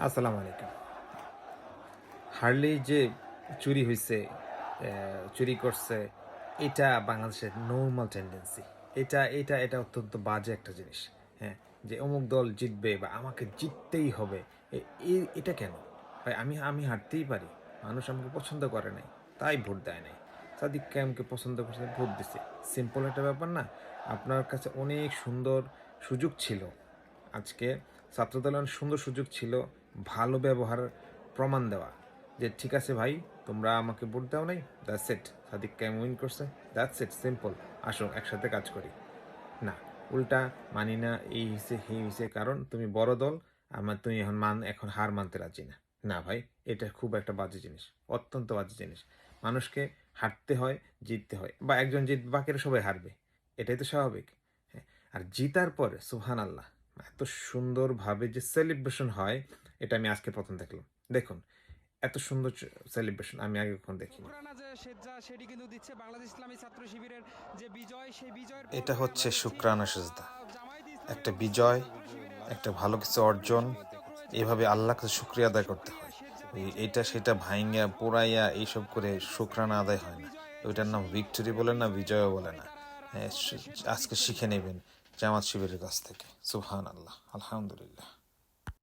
আসসালামু আলাইকুম। হার্লি যে চুরি হইছে, চুরি করছে, এটা বাংলাদেশের নরমাল টেন্ডেন্সি। এটা অত্যন্ত বাজে একটা জিনিস। হ্যাঁ, যে অমুক দল জিতবে বা আমাকে জিততেই হবে, এটা কেন? ভাই, আমি আমি হারতেই পারি। মানুষ আমাকে পছন্দ করে নাই, তাই ভোট দেয় নাই। সাদিক কায়েমকে পছন্দ করছে, ভোট দিছে। সিম্পল একটা ব্যাপার না? আপনার কাছে অনেক সুন্দর সুযোগ ছিল। আজকে ছাত্রদলের অনেক সুন্দর সুযোগ ছিল ভালো ব্যবহার প্রমাণ দেওয়া, যে ঠিক আছে ভাই, তোমরা আমাকে ভোট দাও নাই, দ্যাটস ইট, সাদিক কায়েম উইন করছে, দ্যাটস ইট, সিম্পল, আসো একসাথে কাজ করি। না, উল্টা মানি না, এই হিসে সেই হিসে, কারণ তুমি বড় দল, তুমি এখন হার মানতে রাজি না। না ভাই, এটা খুব একটা বাজে জিনিস, অত্যন্ত বাজে জিনিস। মানুষকে হারতে হয়, জিততে হয়, বা একজন জিতবে বাকিরা সবাই হারবে, এটাই তো স্বাভাবিক। হ্যাঁ, আর জিতার পরে সুবহান আল্লাহ, এত সুন্দরভাবে যে সেলিব্রেশন হয়, এটা আমি আজকে প্রথম দেখলাম। দেখুন, এত সুন্দর সেলিব্রেশন আমি আগে কখনো দেখিনি। শুকরানা যে সেটি কিন্তু দিচ্ছে বাংলাদেশ ইসলামী ছাত্র শিবিরের যে বিজয়, সেই বিজয়ের এটা পূর্বে হচ্ছে আমরা দেখছি শুকরানা সেজদা, জামায়াতে ইসলামী একটা বাংলাদেশ বিজয়, ছাত্র শিবির একটা ভালো কিছু অর্জন। সমর্থক রয়েছে এভাবে তাদের আল্লাহর কাছে শুকরিয়া আদায় করতে শুকরিয়া হয়। সেজদা ওই দিচ্ছে এটা সেটা ভাইঙ্গা পোড়াইয়া এইসব করে শুকরানা আদায় যে হয় না। বিজয় ওইটার নাম সেই ভিক্টোরি বলে না, বিজয়ের বিজয়ও বলে পূর্বে না। তারা হ্যাঁ, সেজদা আজকে দিচ্ছেন। শিখে নেবেন জামাত শিবিরের কাছ থেকে। সুবহান আল্লাহ, আলহামদুলিল্লাহ।